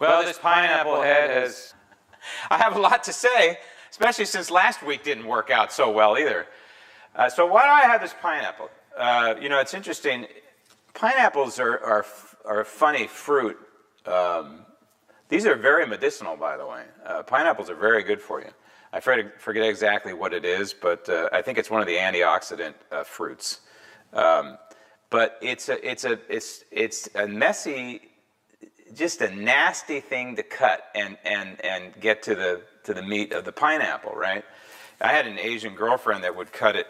Well, this pineapple head has... I have a lot to say, especially since last week didn't work out so well either. So why do I have this pineapple? You know, it's interesting. Pineapples are a funny fruit. These are very medicinal, by the way. Pineapples are very good for you. I forget exactly what it is, but I think it's one of the antioxidant fruits. But it's a messy, just a nasty thing to cut and get to the meat of the pineapple, right? I had an Asian girlfriend that would cut it.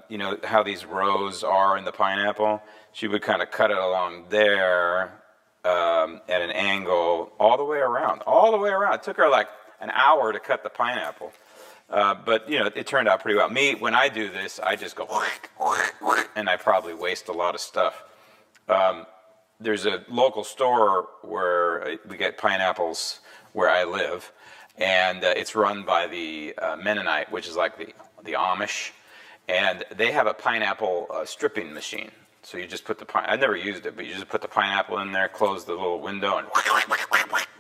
You know how these rows are in the pineapple? She would kind of cut it along there at an angle all the way around. It took her like an hour to cut the pineapple. But, you know, it turned out pretty well. Me, when I do this, I just go and I probably waste a lot of stuff. There's a local store where we get pineapples where I live, and it's run by the Mennonite, which is like the Amish, and they have a pineapple stripping machine. So you just put the I never used it, but you just put the pineapple in there, close the little window, and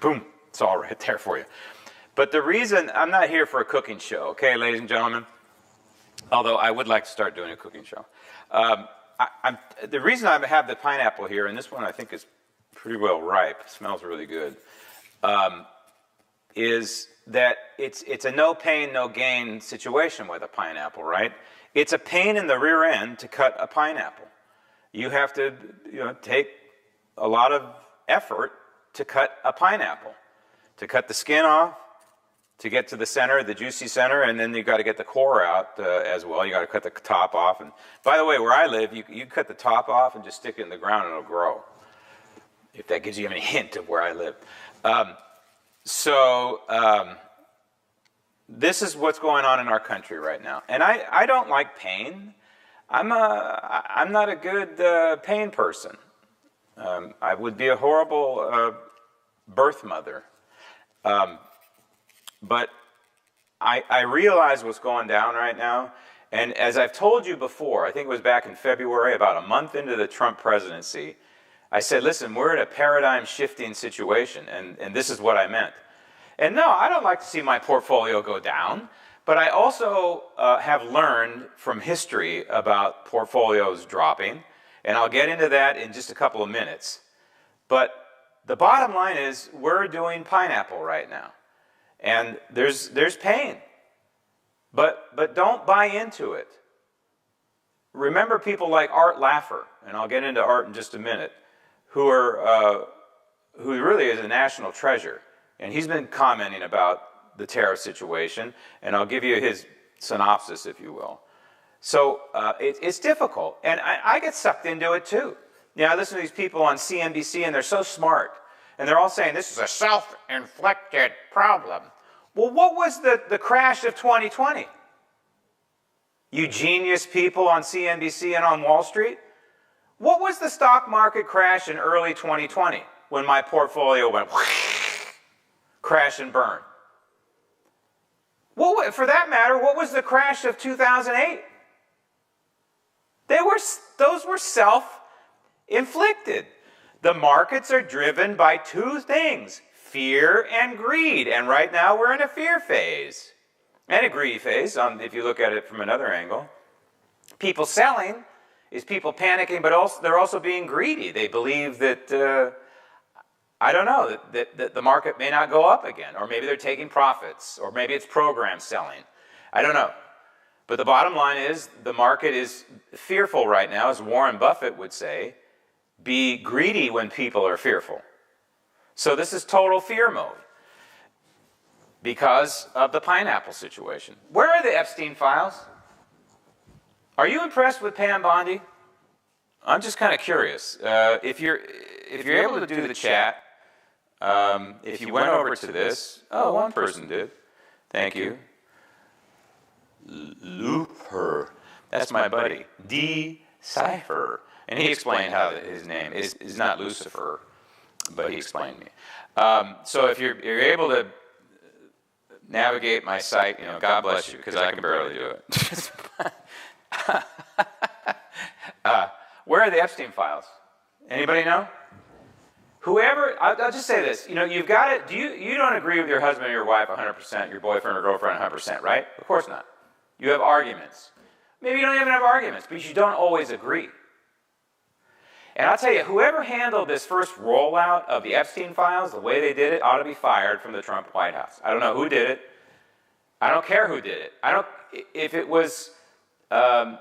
boom, it's all right there for you. But the reason, I'm not here for a cooking show, okay, ladies and gentlemen? Although I would like to start doing a cooking show. The reason I have the pineapple here, and this one I think is pretty well ripe, smells really good, is that it's a no pain, no gain situation with a pineapple, right? It's a pain in the rear end to cut a pineapple. You have to, you know, take a lot of effort to cut a pineapple, to cut the skin off, to get to the center, the juicy center, and then you've got to get the core out as well. You got to cut the top off. And by the way, where I live, you cut the top off and just stick it in the ground and it'll grow. If that gives you any hint of where I live. This is what's going on in our country right now. And I don't like pain. I'm not a good pain person. I would be a horrible birth mother. But I realize what's going down right now. And as I've told you before, I think it was back in February, about a month into the Trump presidency, I said, listen, we're in a paradigm shifting situation, and this is what I meant. And no, I don't like to see my portfolio go down, but I also have learned from history about portfolios dropping, and I'll get into that in just a couple of minutes. But the bottom line is we're doing pineapple right now. And there's pain, but don't buy into it. Remember people like Art Laffer, and I'll get into Art in just a minute, who really is a national treasure, and he's been commenting about the tariff situation, and I'll give you his synopsis, if you will. So it's difficult, and I get sucked into it too. You know, I listen to these people on CNBC, and they're so smart. And they're all saying this is a self-inflicted problem. Well, what was the crash of 2020? You genius people on CNBC and on Wall Street? What was the stock market crash in early 2020 when my portfolio went crash and burn? Well, for that matter, what was the crash of 2008? Those were self-inflicted. The markets are driven by two things, fear and greed. And right now we're in a fear phase and a greed phase, if you look at it from another angle. People selling is people panicking, but they're also being greedy. They believe that, I don't know, that the market may not go up again, or maybe they're taking profits, or maybe it's program selling. I don't know. But the bottom line is the market is fearful right now, as Warren Buffett would say. Be greedy when people are fearful. So this is total fear mode because of the pineapple situation. Where are the Epstein files? Are you impressed with Pam Bondi? I'm just kind of curious. If you're able to do the chat, if you went over to this, oh, one person did. Thank you. Looper. That's my buddy. Decipher. And he explained how his name is not Lucifer, but he explained me. So if you're able to navigate my site, you know, God bless you, because I can barely do it. Where are the Epstein files? Anybody know? Whoever, I'll just say this, you've got to, you don't agree with your husband or your wife 100%, your boyfriend or girlfriend 100%, right? Of course not. You have arguments. Maybe you don't even have arguments, but you don't always agree. And I'll tell you, whoever handled this first rollout of the Epstein files, the way they did it, ought to be fired from the Trump White House. I don't know who did it. I don't care who did it. If it was the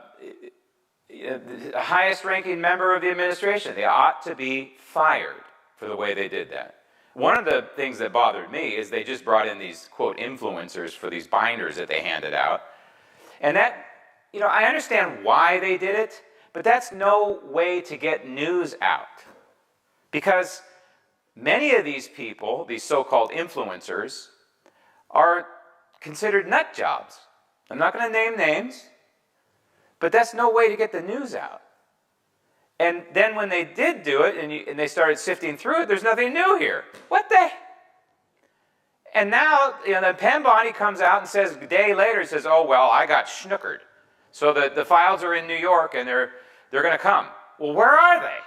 highest ranking member of the administration, they ought to be fired for the way they did that. One of the things that bothered me is they just brought in these, quote, influencers for these binders that they handed out. And that, I understand why they did it, but that's no way to get news out. Because many of these people, these so-called influencers, are considered nut jobs. I'm not going to name names, but that's no way to get the news out. And then when they did do it, and they started sifting through it, there's nothing new here. What the? And now, the Penn Bondi comes out and says, a day later, says, oh, well, I got schnookered. So the files are in New York, and they're going to come. Well, where are they?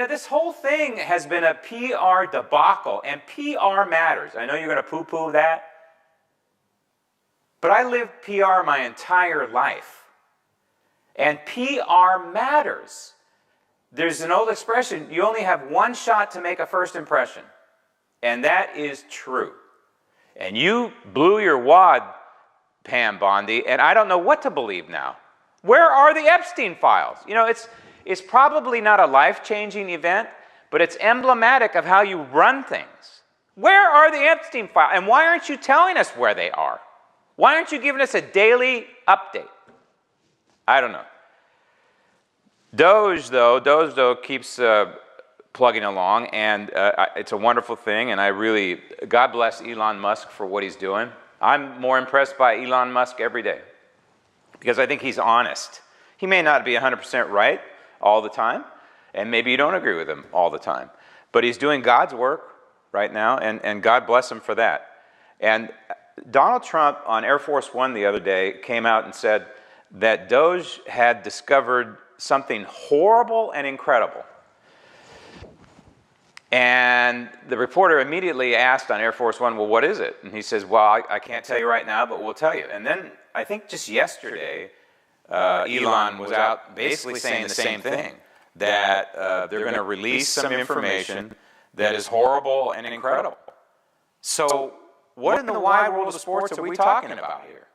This whole thing has been a PR debacle, and PR matters. I know you're going to poo-poo that, but I lived PR my entire life. And PR matters. There's an old expression, you only have one shot to make a first impression. And that is true. And you blew your wad, Pam Bondi, and I don't know what to believe now. Where are the Epstein files? It's probably not a life-changing event, but it's emblematic of how you run things. Where are the Epstein files? And why aren't you telling us where they are? Why aren't you giving us a daily update? I don't know. Doge, though, keeps plugging along, and it's a wonderful thing, and God bless Elon Musk for what he's doing. I'm more impressed by Elon Musk every day, because I think he's honest. He may not be 100% right all the time, and maybe you don't agree with him all the time, but he's doing God's work right now, and God bless him for that. And Donald Trump on Air Force One the other day came out and said that Doge had discovered something horrible and incredible. And the reporter immediately asked on Air Force One, well, what is it? And he says, well, I can't tell you right now, but we'll tell you. And then I think just yesterday, Elon was out basically saying the same thing, that they're going to release some information that is horrible and incredible. So what in the wide world of sports are we talking about here?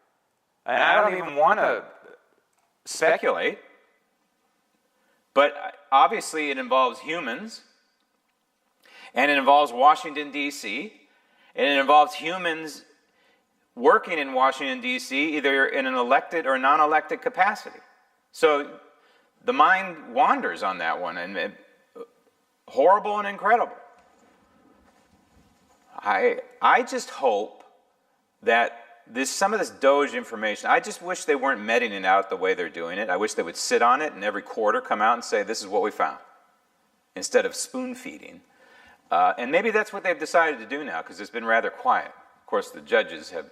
And I don't even want to speculate, but obviously it involves humans, and it involves Washington, D.C., and it involves humans working in Washington, D.C., either in an elected or non-elected capacity. So the mind wanders on that one, and horrible and incredible. I just hope that some of this Doge information, I just wish they weren't meting it out the way they're doing it. I wish they would sit on it and every quarter come out and say, this is what we found, instead of spoon-feeding. And maybe that's what they've decided to do now, because it's been rather quiet. Of course, the judges have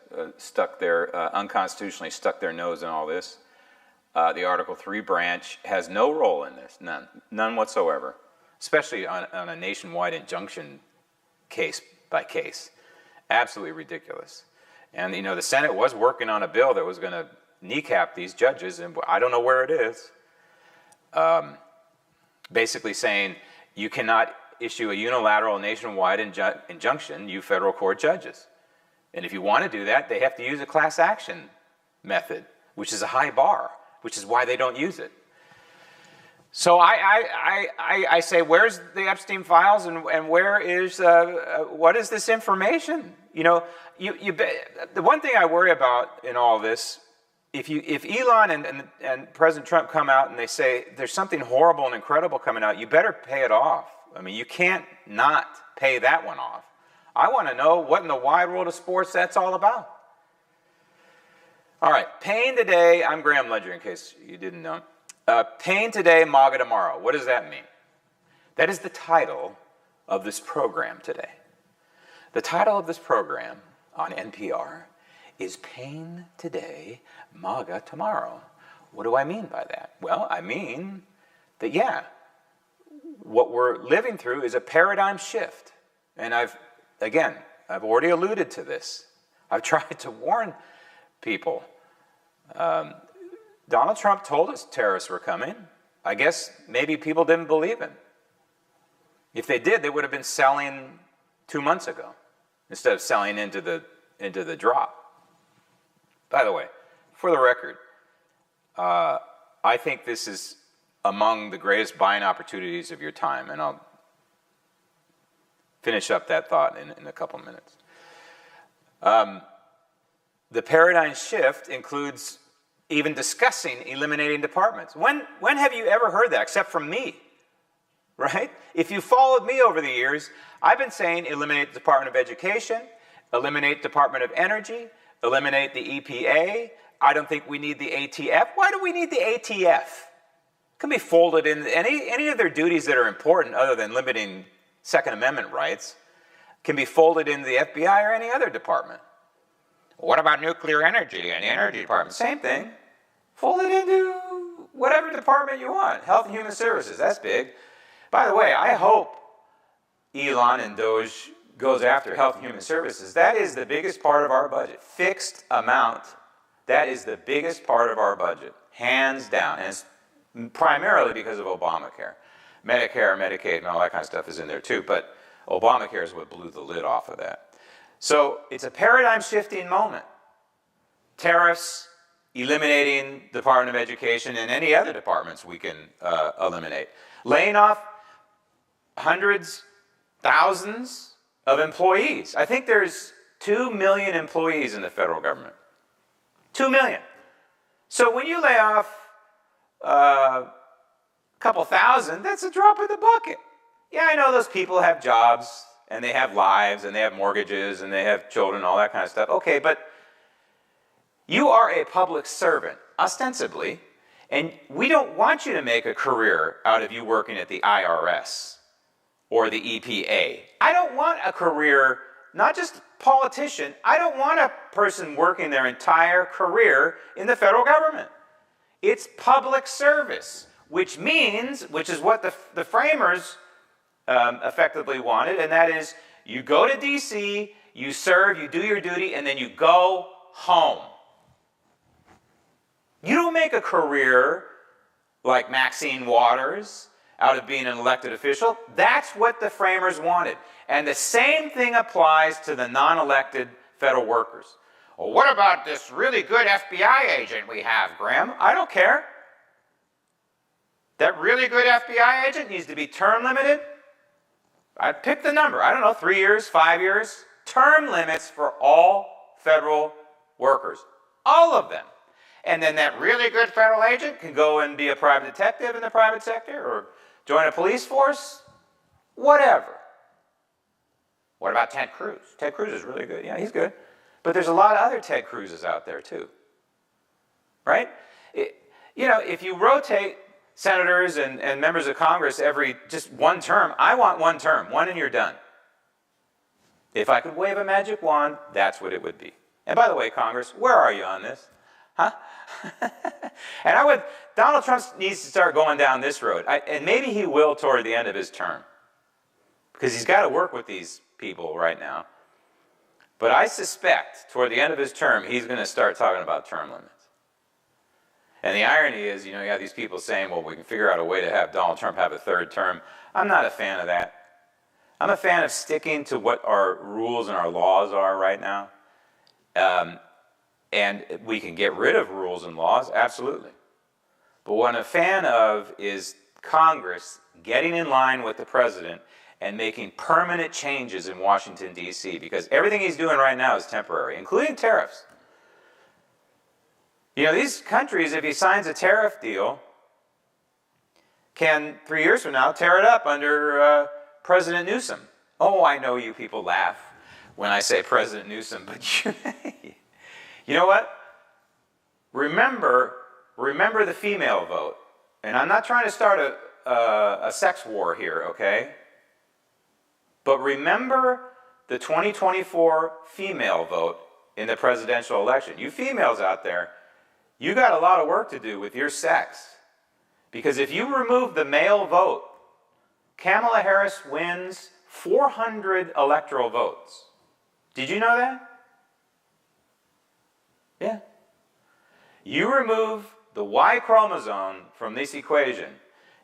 unconstitutionally stuck their nose in all this. The Article 3 branch has no role in this, none whatsoever, especially on a nationwide injunction case by case. Absolutely ridiculous. And, the Senate was working on a bill that was going to kneecap these judges, and I don't know where it is. Basically saying you cannot issue a unilateral nationwide injunction, you federal court judges. And if you want to do that, they have to use a class action method, which is a high bar, which is why they don't use it. So I say, where's the Epstein files, and where is what is this information? The one thing I worry about in all this, if Elon and President Trump come out and they say there's something horrible and incredible coming out, you better pay it off. I mean, you can't not pay that one off. I want to know what in the wide world of sports that's all about. All right, Pain Today. I'm Graham Ledger, in case you didn't know. Pain Today, MAGA Tomorrow. What does that mean? That is the title of this program today. The title of this program on NPR is Pain Today, MAGA Tomorrow. What do I mean by that? Well, I mean that, what we're living through is a paradigm shift. And I've already alluded to this. I've tried to warn people. Donald Trump told us tariffs were coming. I guess maybe people didn't believe him. If they did, they would have been selling 2 months ago instead of selling into the drop. By the way, for the record, I think this is among the greatest buying opportunities of your time, and I'll finish up that thought in a couple minutes. The paradigm shift includes even discussing eliminating departments. When have you ever heard that, except from me, right? If you followed me over the years, I've been saying eliminate the Department of Education, eliminate Department of Energy, eliminate the EPA. I don't think we need the ATF. Why do we need the ATF? It can be folded in any of their duties that are important other than limiting Second Amendment rights can be folded into the FBI or any other department. What about nuclear energy and the Energy Department? Same thing. Fold it into whatever department you want. Health and Human Services, that's big. By the way, I hope Elon and Doge goes after Health and Human Services. That is the biggest part of our budget. Fixed amount. That is the biggest part of our budget, hands down. And it's primarily because of Obamacare. Medicare, Medicaid, and all that kind of stuff is in there too, but Obamacare is what blew the lid off of that. So it's a paradigm-shifting moment. Tariffs, eliminating the Department of Education and any other departments we can eliminate. Laying off hundreds, thousands of employees. I think there's 2 million employees in the federal government. 2 million. So when you lay off a couple thousand, that's a drop in the bucket. Yeah, I know those people have jobs, and they have lives, and they have mortgages, and they have children, all that kind of stuff. Okay, but you are a public servant, ostensibly, and we don't want you to make a career out of you working at the IRS or the EPA. I don't want a career, not just politician, I don't want a person working their entire career in the federal government. It's public service, which means, which is what the framers effectively wanted, and that is you go to D.C., you serve, you do your duty, and then you go home. You don't make a career like Maxine Waters out of being an elected official. That's what the framers wanted. And the same thing applies to the non-elected federal workers. Well, what about this really good FBI agent we have, Graham? I don't care. That really good FBI agent needs to be term limited. I'd pick the number. I don't know, 3 years, 5 years. Term limits for all federal workers. All of them. And then that really good federal agent can go and be a private detective in the private sector or join a police force. Whatever. What about Ted Cruz? Ted Cruz is really good. Yeah, he's good. But there's a lot of other Ted Cruzes out there too. Right? If you rotate senators and members of Congress every just one term, I want one term. One and you're done. If I could wave a magic wand, that's what it would be. And by the way, Congress, where are you on this? Huh? And Donald Trump needs to start going down this road. And maybe he will toward the end of his term. Because he's got to work with these people right now. But I suspect toward the end of his term, he's going to start talking about term limits. And the irony is, you have these people saying, well, we can figure out a way to have Donald Trump have a third term. I'm not a fan of that. I'm a fan of sticking to what our rules and our laws are right now. And we can get rid of rules and laws, absolutely. But what I'm a fan of is Congress getting in line with the president and making permanent changes in Washington, D.C., because everything he's doing right now is temporary, including tariffs. These countries, if he signs a tariff deal, can, 3 years from now, tear it up under President Newsom. Oh, I know you people laugh when I say President Newsom, but you know what? Remember the female vote. And I'm not trying to start a sex war here, okay? But remember the 2024 female vote in the presidential election. You females out there, you got a lot of work to do with your sex. Because if you remove the male vote Kamala Harris wins 400 electoral votes. Did you know that? Yeah. You remove the Y chromosome from this equation,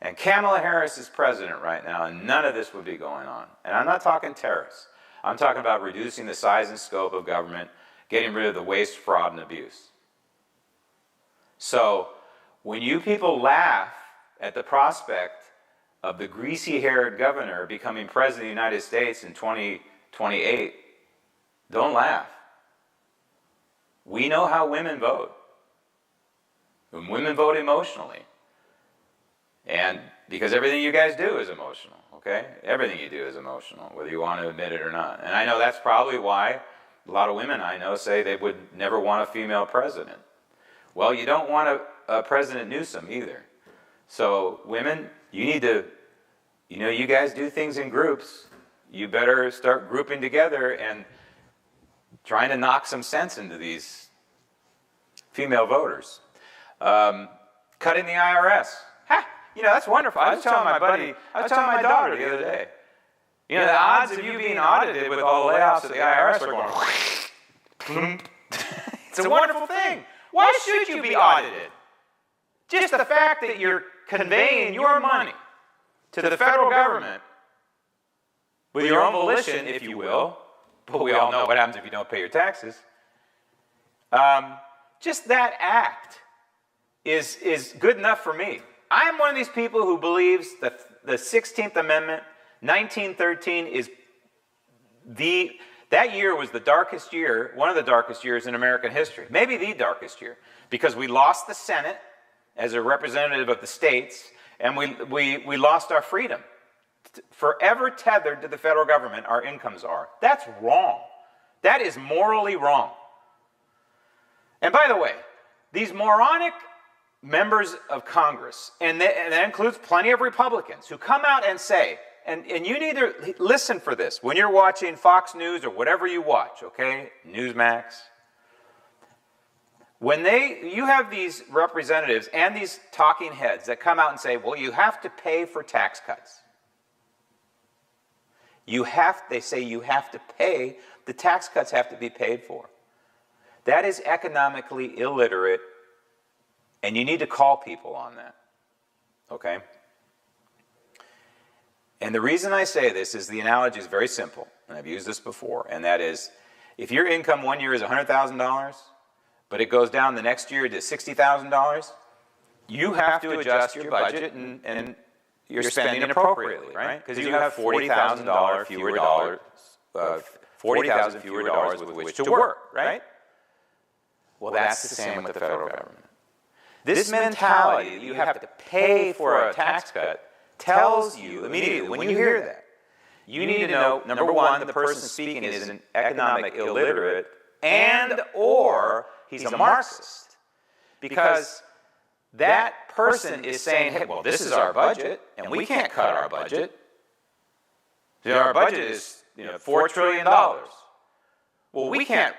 and Kamala Harris is president right now, and none of this would be going on. And I'm not talking tariffs. I'm talking about reducing the size and scope of government, getting rid of the waste, fraud, and abuse. So when you people laugh at the prospect of the greasy-haired governor becoming president of the United States in 2028, don't laugh. We know how women vote. And women vote emotionally. And because everything you guys do is emotional, okay? Everything you do is emotional, whether you want to admit it or not. And I know that's probably why a lot of women I know say they would never want a female president. Well, you don't want a President Newsom either. So women, you need to, you know, you guys do things in groups. You better start grouping together and trying to knock some sense into these female voters. Cutting the IRS. Ha! You know, that's wonderful. I was telling my daughter the other day, you know, the odds of you being audited with all the layoffs at the IRS are going, it's a wonderful thing. Why should you be audited? Just the fact that you're conveying your money to the federal government with your own volition, if you will, but we all know what happens if you don't pay your taxes. Just that act is good enough for me. I am one of these people who believes that the 16th Amendment, 1913, is that year was the darkest year, one of the darkest years in American history. Maybe the darkest year, because we lost the Senate as a representative of the states, and we lost our freedom. Forever tethered to the federal government, our incomes are. That's wrong. That is morally wrong. And by the way, these moronic members of Congress, and that includes plenty of Republicans, who come out and say, and you need to listen for this when you're watching Fox News or whatever you watch, okay? Newsmax. When you have these representatives and these talking heads that come out and say, well, you have to pay for tax cuts. They say you have to pay, the tax cuts have to be paid for. That is economically illiterate, and you need to call people on that, okay? And the reason I say this is the analogy is very simple, and I've used this before, and that is, if your income one year is $100,000, but it goes down the next year to $60,000, you have to adjust your budget and you're spending appropriately, right? Because you have $40,000 fewer dollars, $40,000 fewer dollars with which to work, right? Well, that's the same with the federal government. This mentality that you have to pay for a tax cut tells you immediately, when you hear that, you need to know, number one, the person speaking is an economic illiterate and or he's a Marxist. Because that person is saying, hey, well, this is our budget, and we can't cut our budget. Our budget is, $4 trillion. Well, we can't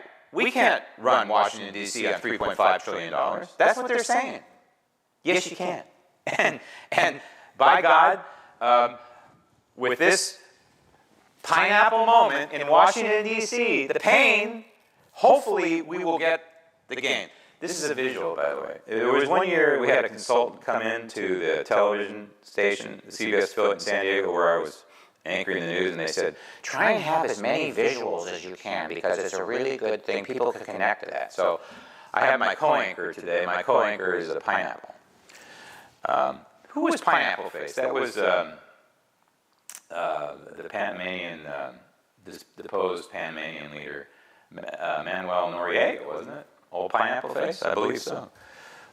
run Washington, D.C. on $3.5 trillion. That's what they're saying. Yes, you can. And by God, with this pineapple moment in Washington, D.C., the pain, hopefully we will get the gain. This is a visual, by the way. There was one year we had a consultant come into the television station, the CBS affiliate in San Diego, where I was anchoring the news, and they said, try and have as many visuals as you can, because it's a really good thing. People can connect to that. So I have my co-anchor today. My co-anchor is a pineapple. Who was Pineapple Face? That was the Panamanian, deposed Panamanian leader, Manuel Noriega, wasn't it? Old Pineapple Face? I believe so.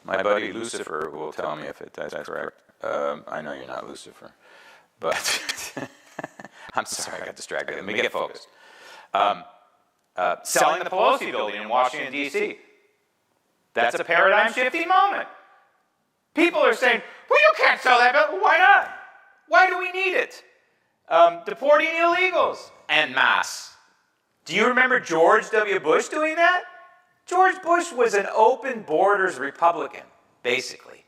My buddy Lucifer will tell me if that's correct. I know you're not Lucifer, but I'm sorry, I got distracted. Let me get focused. Selling the Pelosi building in Washington, D.C. That's a paradigm-shifting moment. People are saying, well, you can't sell that building. Why not? Why do we need it? Deporting illegals en masse. Do you remember George W. Bush doing that? George Bush was an open borders Republican, basically.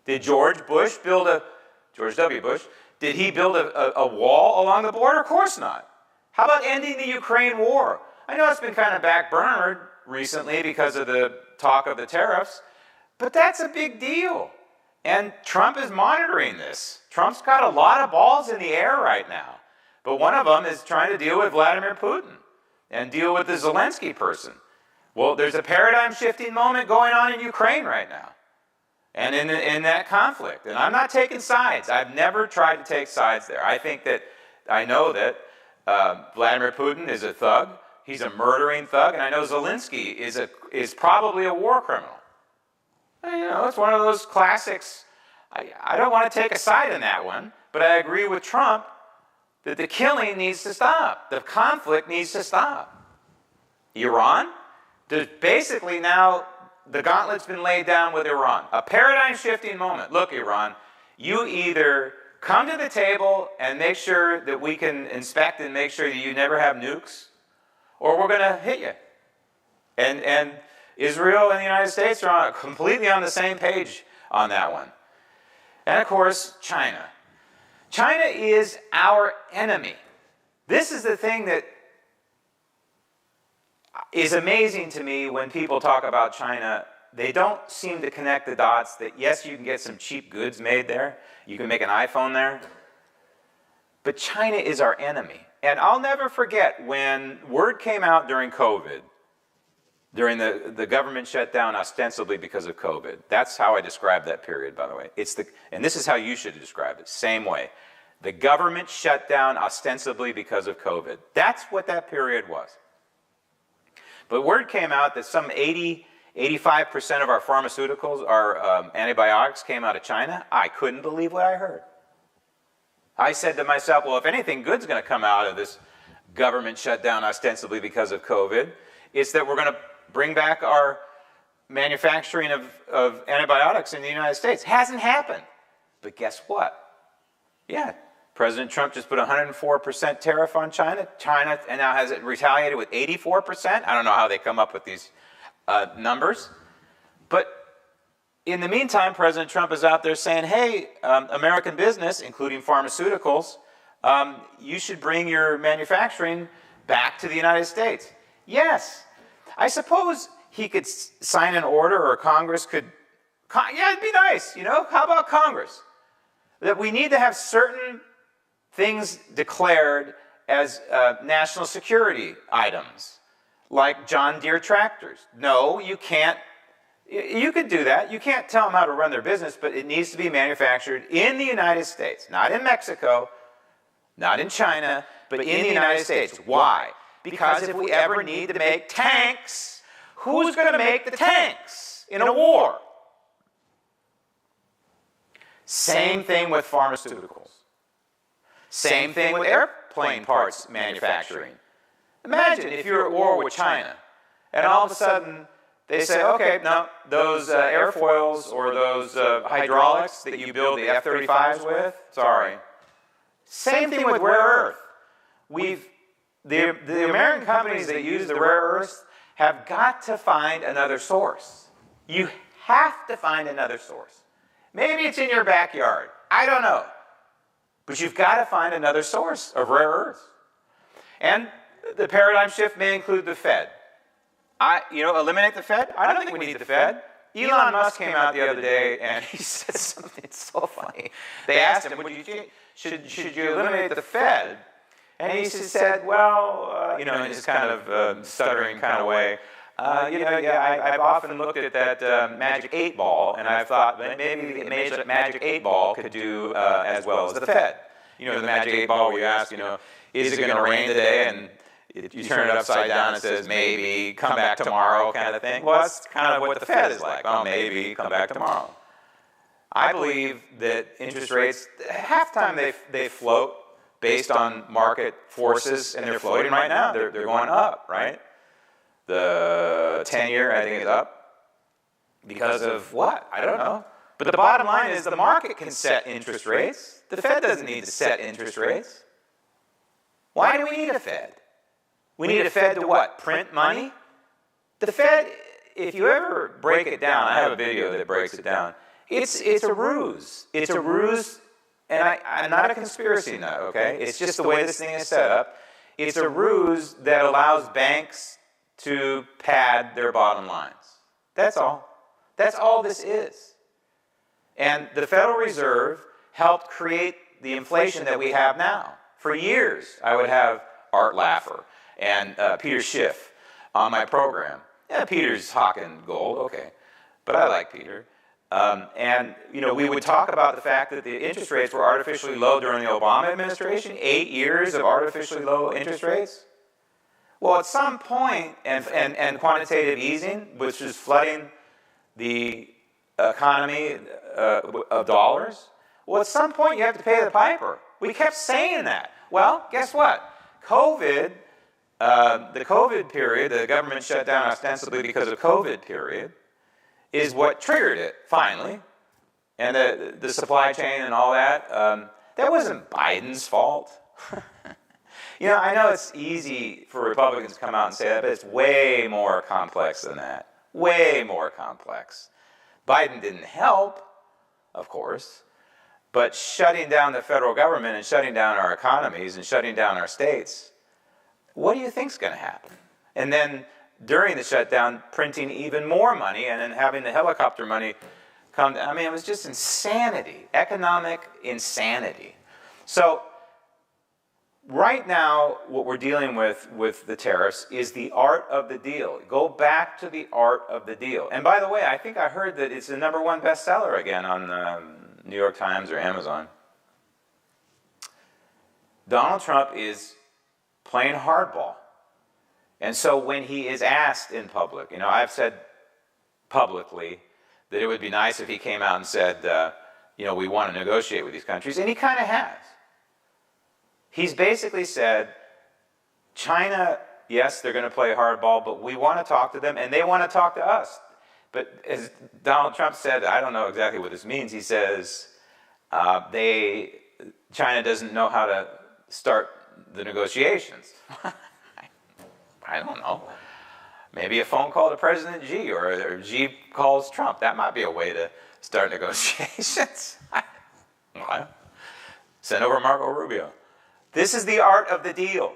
Did George W. Bush Did he build a wall along the border? Of course not. How about ending the Ukraine war? I know it's been kind of backburnered recently because of the talk of the tariffs, but that's a big deal. And Trump is monitoring this. Trump's got a lot of balls in the air right now. But one of them is trying to deal with Vladimir Putin and deal with the Zelensky person. Well, there's a paradigm-shifting moment going on in Ukraine right now and in that conflict. And I'm not taking sides. I've never tried to take sides there. I know that Vladimir Putin is a thug. He's a murdering thug. And I know Zelensky is probably a war criminal. It's one of those classics. I don't want to take a side in that one, but I agree with Trump that the killing needs to stop. The conflict needs to stop. Iran? There's basically now the gauntlet's been laid down with Iran. A paradigm-shifting moment. Look, Iran, you either come to the table and make sure that we can inspect and make sure that you never have nukes, or we're going to hit you. And Israel and the United States are completely on the same page on that one. And of course, China. China is our enemy. This is the thing that is amazing to me when people talk about China. They don't seem to connect the dots that, yes, you can get some cheap goods made there. You can make an iPhone there. But China is our enemy. And I'll never forget when word came out during COVID, during the government shutdown ostensibly because of COVID. That's how I described that period, by the way. And this is how you should describe it, same way. The government shut down ostensibly because of COVID. That's what that period was. But word came out that some 85% of our pharmaceuticals, our antibiotics came out of China. I couldn't believe what I heard. I said to myself, well, if anything good's going to come out of this government shutdown ostensibly because of COVID, it's that we're going to bring back our manufacturing of antibiotics in the United States. Hasn't happened. But guess what? Yeah, President Trump just put a 104% tariff on China. China and now has it retaliated with 84%. I don't know how they come up with these numbers. But in the meantime, President Trump is out there saying, hey, American business, including pharmaceuticals, you should bring your manufacturing back to the United States. Yes. I suppose he could sign an order, or Congress could, yeah, it'd be nice, How about Congress? That we need to have certain things declared as national security items, like John Deere tractors. No, you can't. You could do that. You can't tell them how to run their business, but it needs to be manufactured in the United States, not in Mexico, not in China, but in the United States. Why? Because if we ever need to make tanks, who's going to make the tanks in a war? Same thing with pharmaceuticals. Same thing with airplane parts manufacturing. Imagine if you're at war with China, and all of a sudden they say, okay, no, those airfoils or those hydraulics that you build the F-35s with, sorry. Same thing with rare earth. The American companies that use the rare earths have got to find another source. You have to find another source. Maybe it's in your backyard. I don't know. But you've got to find another source of rare earths. And the paradigm shift may include the Fed. Eliminate the Fed? I don't think we need the Fed. Elon Musk came out the other day and he said something so funny. They asked him, should you eliminate the Fed? And he said, well, in his kind of stuttering kind of way, I've often looked at that magic 8 ball, and I've thought that maybe the magic 8 ball could do as well as the Fed. The magic 8 ball where you ask, is it going to rain today? And you turn it upside down and it says, maybe, come back tomorrow kind of thing. Well, that's kind of what the Fed is like. Oh, maybe, come back tomorrow. I believe that interest rates, half the time they float based on market forces, and they're floating right now. They're going up, right? The 10-year, I think, is up. Because of what? I don't know. But the bottom line is the market can set interest rates. The Fed doesn't need to set interest rates. Why do we need a Fed? We need a Fed to what? Print money? The Fed, if you ever break it down, I have a video that breaks it down. It's a ruse. It's a ruse and I'm not a conspiracy nut, okay? It's just the way this thing is set up. It's a ruse that allows banks to pad their bottom lines. That's all. That's all this is. And the Federal Reserve helped create the inflation that we have now. For years, I would have Art Laffer and Peter Schiff on my program. Yeah, Peter's hawking gold, okay, but I like Peter. And we would talk about the fact that the interest rates were artificially low during the Obama administration, 8 years of artificially low interest rates. Well, at some point, and quantitative easing, which is flooding the economy of dollars, well, at some point you have to pay the piper. We kept saying that. Well, guess what? COVID, the COVID period, the government shut down ostensibly because of COVID period, is what triggered it, finally. And the supply chain and all that, that wasn't Biden's fault. I know it's easy for Republicans to come out and say that, but it's way more complex than that. Way more complex. Biden didn't help, of course, but shutting down the federal government and shutting down our economies and shutting down our states, what do you think's going to happen? And then during the shutdown, printing even more money and then having the helicopter money come. I mean, it was just insanity, economic insanity. So right now, what we're dealing with the tariffs is the art of the deal. Go back to the art of the deal. And by the way, I think I heard that it's the #1 bestseller again on New York Times or Amazon. Donald Trump is playing hardball. And so when he is asked in public, I've said publicly that it would be nice if he came out and said, we want to negotiate with these countries, and he kind of has. He's basically said, China, yes, they're going to play hardball, but we want to talk to them, and they want to talk to us. But as Donald Trump said, I don't know exactly what this means, he says, China doesn't know how to start the negotiations. I don't know. Maybe a phone call to President Xi, or Xi calls Trump. That might be a way to start negotiations. Send over Marco Rubio. This is the art of the deal.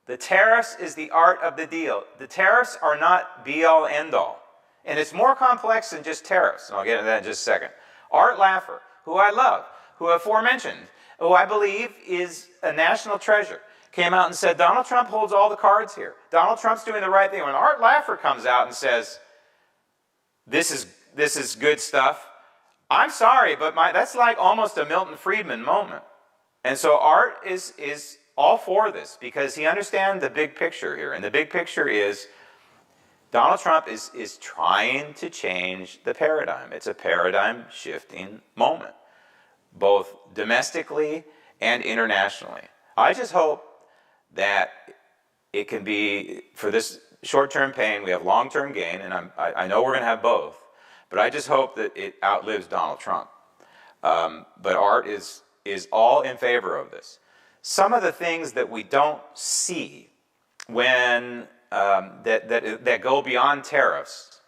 The tariffs is the art of the deal. The tariffs are not be-all, end-all. And it's more complex than just tariffs. And I'll get into that in just a second. Art Laffer, who I love, who aforementioned, who I believe is a national treasure, came out and said, Donald Trump holds all the cards here. Donald Trump's doing the right thing. When Art Laffer comes out and says, this is good stuff, I'm sorry, but that's like almost a Milton Friedman moment. And so Art is all for this because he understands the big picture here. And the big picture is Donald Trump is trying to change the paradigm. It's a paradigm shifting moment, both domestically and internationally. I just hope that it can be, for this short-term pain, we have long-term gain, and I know we're going to have both, but I just hope that it outlives Donald Trump. But Art is all in favor of this. Some of the things that we don't see when that go beyond tariffs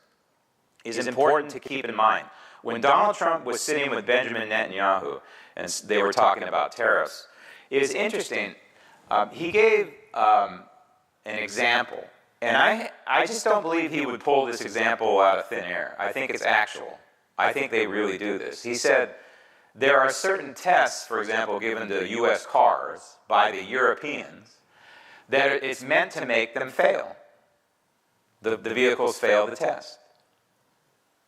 is important to keep in mind. When Donald Trump was sitting with Benjamin Netanyahu and they were talking about tariffs, it is interesting. He gave an example, and I just don't believe he would pull this example out of thin air. I think it's actual. I think they really do this. He said there are certain tests, for example, given to U.S. cars by the Europeans that it's meant to make them fail. The vehicles fail the test.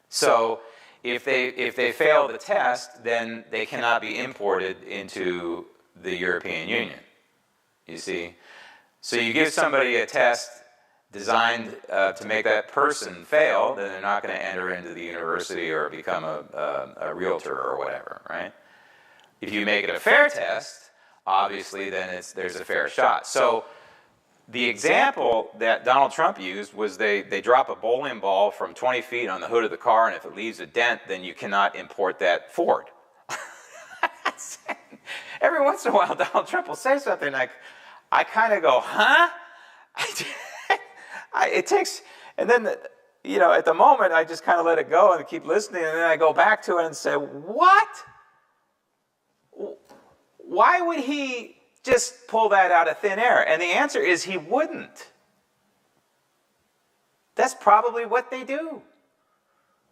So if they fail the test, then they cannot be imported into the European Union. You see? So you give somebody a test designed to make that person fail, then they're not going to enter into the university or become a realtor or whatever, right? If you make it a fair test, obviously then there's a fair shot. So the example that Donald Trump used was they drop a bowling ball from 20 feet on the hood of the car, and if it leaves a dent, then you cannot import that Ford. Every once in a while, Donald Trump will say something like, I kind of go, huh? It takes, and then, at the moment, I just kind of let it go and keep listening, and then I go back to it and say, what? why would he just pull that out of thin air? And the answer is he wouldn't. That's probably what they do.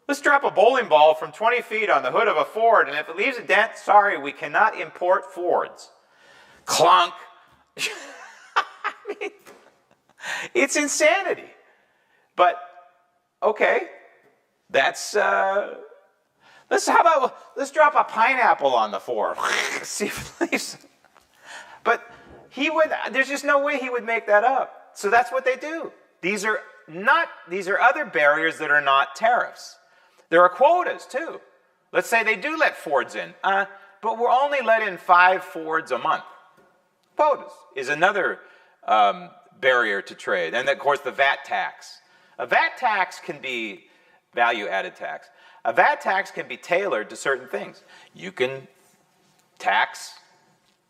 Let's drop a bowling ball from 20 feet on the hood of a Ford, and if it leaves a dent, sorry, we cannot import Fords. Clunk. I mean, it's insanity. But, okay, that's, let's drop a pineapple on the Ford. See if it leaves. But there's just no way he would make that up. So that's what they do. These are other barriers that are not tariffs. There are quotas, too. Let's say they do let Fords in, but we'll only let in 5 Fords a month. Quotas is another barrier to trade. And, of course, the VAT tax. A VAT tax can be value-added tax. A VAT tax can be tailored to certain things. You can tax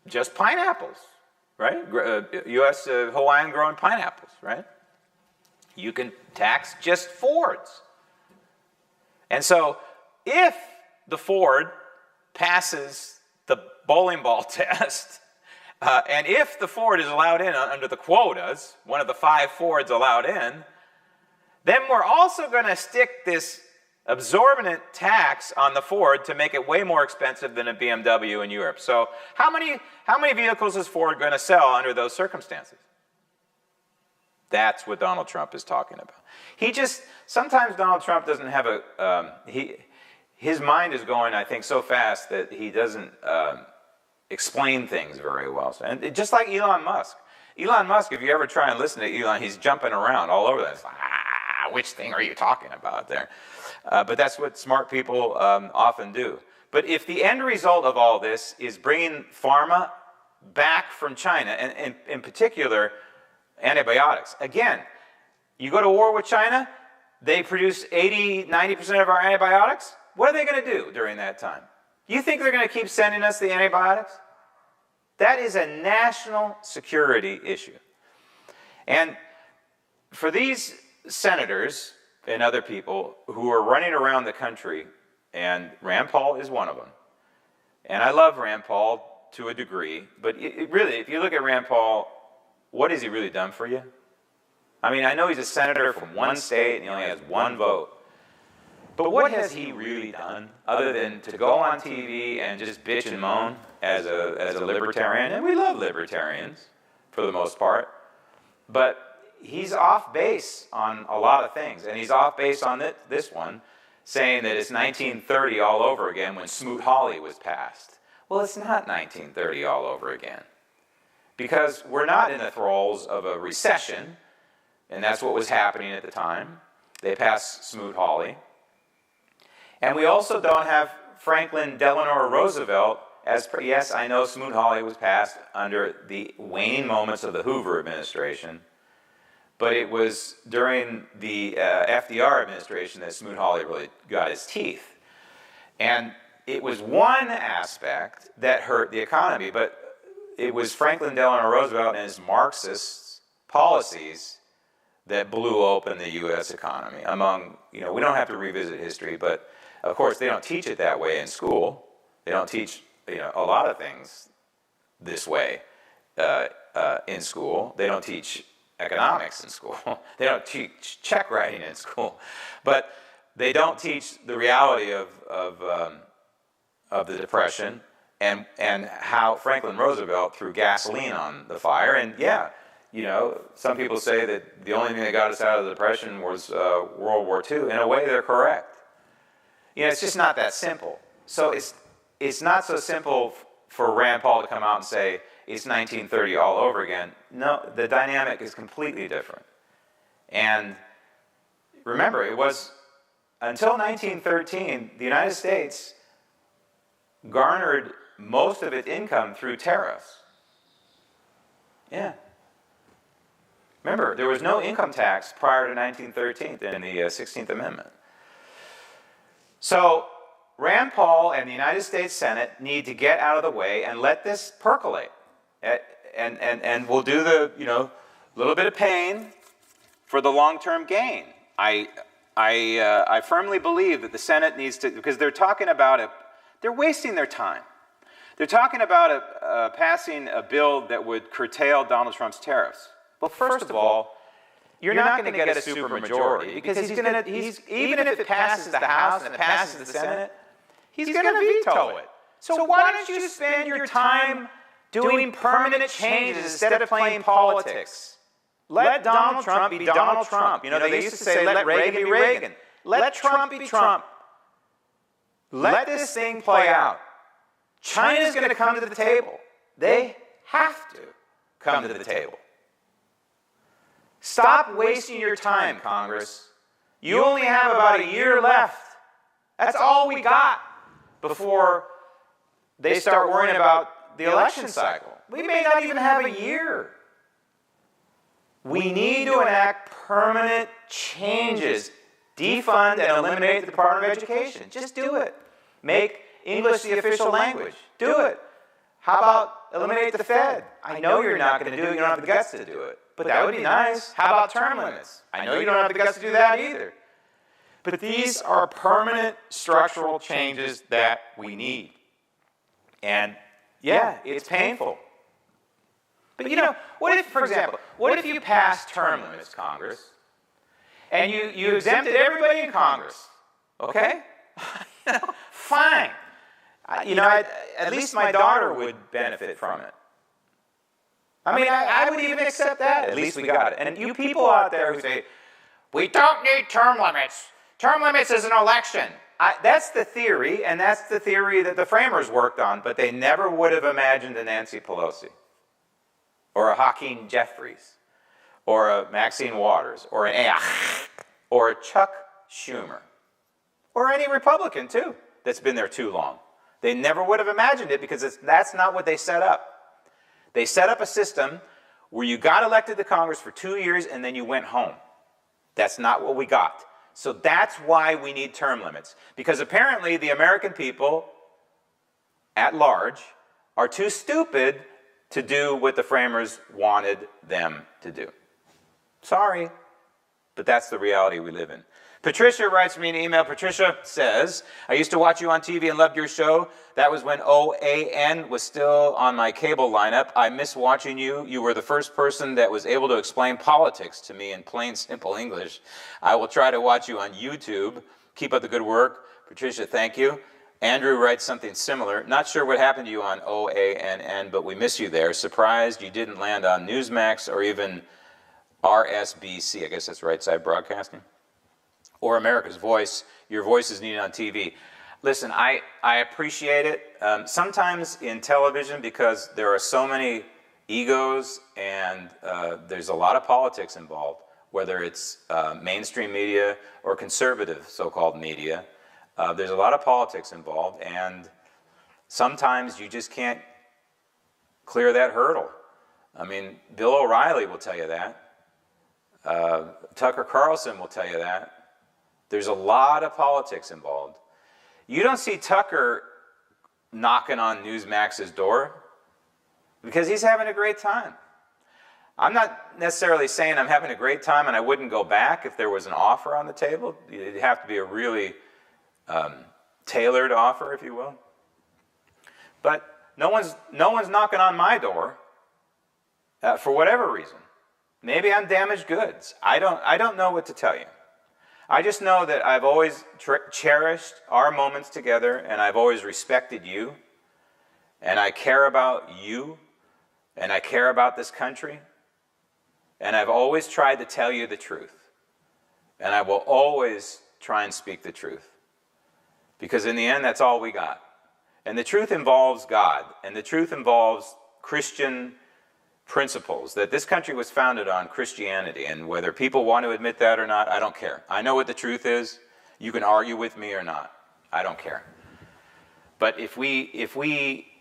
just pineapples, right? U.S. Hawaiian-grown pineapples, right? You can tax just Fords. And so if the Ford passes the bowling ball test, and if the Ford is allowed in under the quotas, one of the 5 Fords allowed in, then we're also going to stick this exorbitant tax on the Ford to make it way more expensive than a BMW in Europe. So how many vehicles is Ford going to sell under those circumstances? That's what Donald Trump is talking about. Sometimes Donald Trump doesn't have his mind is going, I think, so fast that he doesn't explain things very well. And just like Elon Musk. Elon Musk, if you ever try and listen to Elon, he's jumping around all over that. Which thing are you talking about there? But that's what smart people often do. But if the end result of all this is bringing pharma back from China, and in particular, antibiotics. Again, you go to war with China, they produce 80-90% of our antibiotics. What are they going to do during that time? You think they're going to keep sending us the antibiotics? That is a national security issue. And for these senators and other people who are running around the country, and Rand Paul is one of them, and I love Rand Paul to a degree, but really, if you look at Rand Paul, what has he really done for you? I mean, I know he's a senator from one state and he only has 1 vote. But what has he really done other than to go on TV and just bitch and moan as a libertarian? And we love libertarians for the most part. But he's off base on a lot of things. And he's off base on this one, saying that it's 1930 all over again when Smoot-Hawley was passed. Well, it's not 1930 all over again. Because we're not in the thralls of a recession, and that's what was happening at the time. They passed Smoot-Hawley. And we also don't have Franklin Delano Roosevelt yes, I know Smoot-Hawley was passed under the waning moments of the Hoover administration, but it was during the FDR administration that Smoot-Hawley really got his teeth. And it was one aspect that hurt the economy, but it was Franklin Delano Roosevelt and his Marxist policies that blew open the U.S. economy. We don't have to revisit history, but of course they don't teach it that way in school. They don't teach, a lot of things this way in school. They don't teach economics in school. They don't teach check writing in school. But they don't teach the reality of the Depression and how Franklin Roosevelt threw gasoline on the fire. And yeah, some people say that the only thing that got us out of the Depression was World War II. In a way, they're correct. It's just not that simple. So it's not so simple for Rand Paul to come out and say it's 1930 all over again. No, the dynamic is completely different. And remember, it was until 1913, the United States garnered most of its income through tariffs. Yeah. Remember, there was no income tax prior to 1913 in the 16th Amendment. So Rand Paul and the United States Senate need to get out of the way and let this percolate. And we'll do the, little bit of pain for the long-term gain. I firmly believe that the Senate needs to, because they're talking about it, they're wasting their time. They're talking about passing a bill that would curtail Donald Trump's tariffs. Well, first of all, you're not going to get a supermajority because even if it passes the House and it passes the Senate, he's going to veto it. So why don't you spend your time doing permanent changes instead of playing politics? Let Donald Trump be Donald Trump. You know, they used to say, let Reagan be Reagan. Let Trump be Trump. Let this thing play out. China's going to come to the table. They have to come to the table. Stop wasting your time, Congress. You only have about a year left. That's all we got before they start worrying about the election cycle. We may not even have a year. We need to enact permanent changes. Defund and eliminate the Department of Education. Just do it. Make English the official language. Do it. How about eliminate the Fed? I know you're not going to do it. You don't have the guts to do it. But that would be nice. How about term limits? I know you don't have the guts to do that either. But these are permanent structural changes that we need. And yeah, it's painful. But you know, what if, for example, what if you passed term limits, Congress, and you exempted everybody in Congress? Okay? Fine. At least my daughter would benefit from it. I mean, I would even accept that. At least we got it. And you people out there who say, we don't need term limits. Term limits is an election. That's the theory, and that's the theory that the framers worked on, but they never would have imagined a Nancy Pelosi, or a Hakeem Jeffries, or a Maxine Waters, or or a Chuck Schumer, or any Republican, too, that's been there too long. They never would have imagined it because that's not what they set up. They set up a system where you got elected to Congress for 2 years and then you went home. That's not what we got. So that's why we need term limits. Because apparently the American people at large are too stupid to do what the framers wanted them to do. Sorry, but that's the reality we live in. Patricia writes me an email. Patricia says, I used to watch you on TV and loved your show. That was when OAN was still on my cable lineup. I miss watching you. You were the first person that was able to explain politics to me in plain, simple English. I will try to watch you on YouTube. Keep up the good work. Patricia, thank you. Andrew writes something similar. Not sure what happened to you on OANN, but we miss you there. Surprised you didn't land on Newsmax or even RSBC. I guess that's Right Side Broadcasting. Or America's Voice. Your voice is needed on TV. Listen, I appreciate it. Sometimes in television, because there are so many egos and there's a lot of politics involved, whether it's mainstream media or conservative so-called media, there's a lot of politics involved, and sometimes you just can't clear that hurdle. I mean, Bill O'Reilly will tell you that. Tucker Carlson will tell you that. There's a lot of politics involved. You don't see Tucker knocking on Newsmax's door because he's having a great time. I'm not necessarily saying I'm having a great time and I wouldn't go back if there was an offer on the table. It'd have to be a really tailored offer, if you will. But no one's knocking on my door for whatever reason. Maybe I'm damaged goods. I don't know what to tell you. I just know that I've always cherished our moments together, and I've always respected you, and I care about you, and I care about this country, and I've always tried to tell you the truth, and I will always try and speak the truth, because in the end, that's all we got. And the truth involves God, and the truth involves Christian principles, that this country was founded on Christianity, and whether people want to admit that or not, I don't care. I know what the truth is. You can argue with me or not. I don't care. But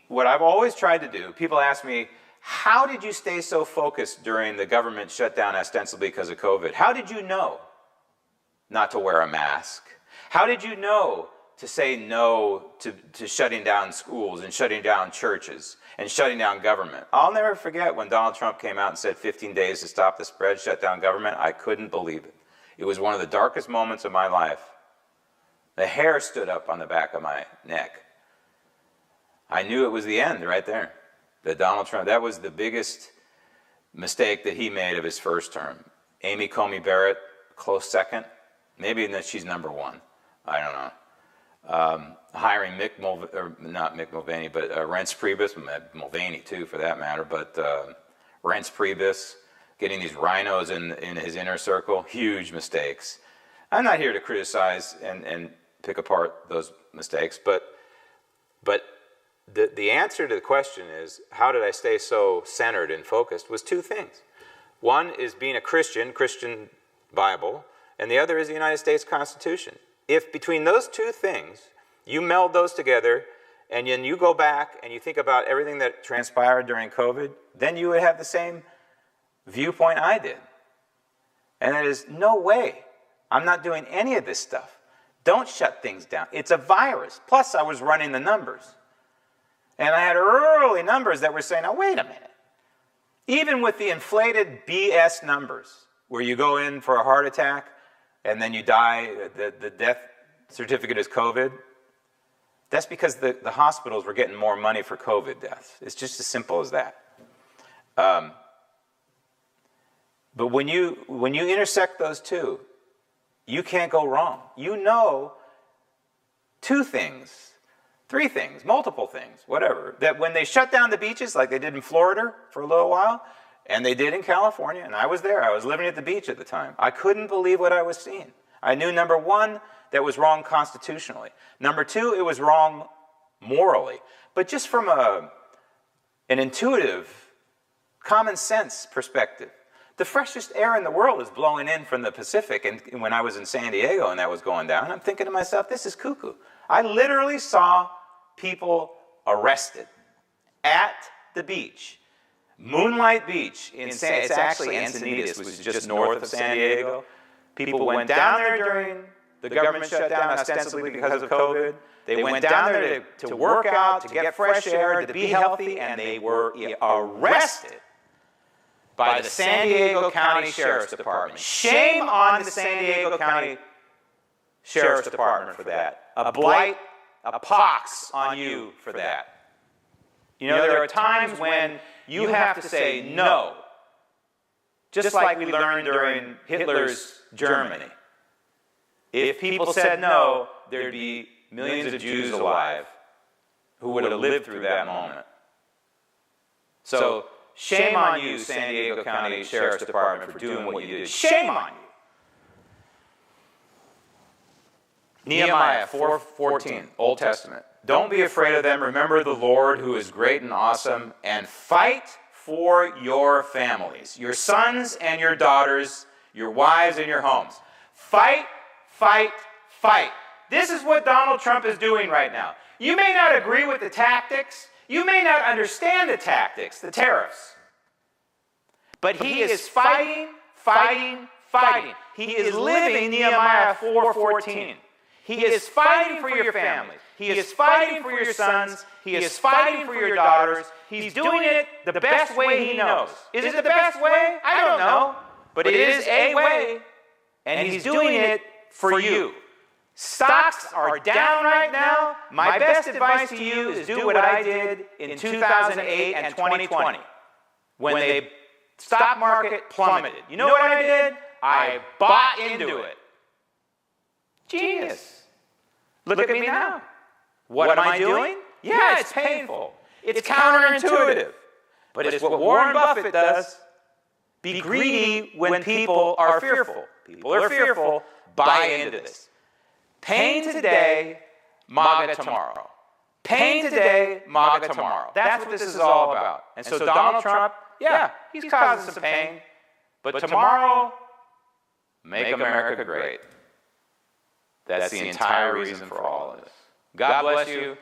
what I've always tried to do, people ask me, how did you stay so focused during the government shutdown ostensibly because of COVID? How did you know not to wear a mask? How did you know to say no to shutting down schools and shutting down churches and shutting down government? I'll never forget when Donald Trump came out and said 15 days to stop the spread, shut down government. I couldn't believe it. It was one of the darkest moments of my life. The hair stood up on the back of my neck. I knew it was the end right there. That Donald Trump, that was the biggest mistake that he made of his first term. Amy Coney Barrett, close second. Maybe that she's number one. I don't know. Hiring not Mick Mulvaney, but Reince Priebus, Mulvaney too for that matter, but Reince Priebus, getting these rhinos in his inner circle, huge mistakes. I'm not here to criticize and pick apart those mistakes, but the answer to the question is, how did I stay so centered and focused, was two things. One is being a Christian Bible, and the other is the United States Constitution. If between those two things, you meld those together, and then you go back and you think about everything that transpired during COVID, then you would have the same viewpoint I did. And that is, no way. I'm not doing any of this stuff. Don't shut things down. It's a virus. Plus, I was running the numbers. And I had early numbers that were saying, now, wait a minute. Even with the inflated BS numbers, where you go in for a heart attack and then you die, the death certificate is COVID, that's because the hospitals were getting more money for COVID deaths. It's just as simple as that. But when you intersect those two, you can't go wrong. You know two things, three things, multiple things, whatever, that when they shut down the beaches, like they did in Florida for a little while, and they did in California, and I was there, I was living at the beach at the time, I couldn't believe what I was seeing. I knew, number one, that was wrong constitutionally. Number two, it was wrong morally. But just from an intuitive, common sense perspective, the freshest air in the world is blowing in from the Pacific. And when I was in San Diego and that was going down, I'm thinking to myself, this is cuckoo. I literally saw people arrested at the beach. Moonlight Beach, it's actually Encinitas, which is just north of San Diego. People went down there during the government shutdown, ostensibly because of COVID. They went down there to work out, to get fresh air, to be healthy, and they were arrested by the San Diego County Sheriff's Department. Shame on the San Diego County Sheriff's Department for that. A blight, a pox on you for that. You know, there are times when you have to say no, just like we learned during Hitler's Germany. If people said no, there'd be millions of Jews alive who would have lived through that moment. So, shame on you, San Diego County Sheriff's Department, for doing what you did. Shame on you. Nehemiah 4:14, Old Testament. Don't be afraid of them. Remember the Lord who is great and awesome, and fight for your families, your sons and your daughters, your wives and your homes. Fight, fight, fight. This is what Donald Trump is doing right now. You may not agree with the tactics. You may not understand the tactics, the tariffs. But he is fighting, fighting, fighting. He is living Nehemiah 4:14. He is fighting for your family. He is fighting for your sons. He is fighting for your daughters. He's doing it the best way he knows. Is it the best way? I don't know. But it is a way, and he's doing it for you. Stocks are down right now. My best advice to you is do what I did in 2008 and 2020 when the stock market plummeted. You know what I did? I bought into it. Genius. Look at me now. What am I doing? Yeah, it's painful. It's counterintuitive. But it's what Warren Buffett does. Be greedy when people are fearful. People are fearful. Buy into this. Pain today, MAGA tomorrow. Pain today, MAGA tomorrow. That's what this is all about. And so Donald Trump, yeah, he's causing some pain. But tomorrow, make America great. That's the entire reason for all of this. God bless you.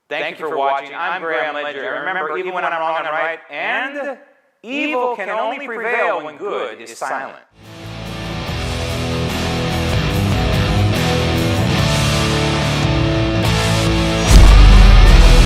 Thank you for watching. I'm Graham Ledger. Remember, even when I'm wrong, I'm right. And evil can only prevail when good is silent.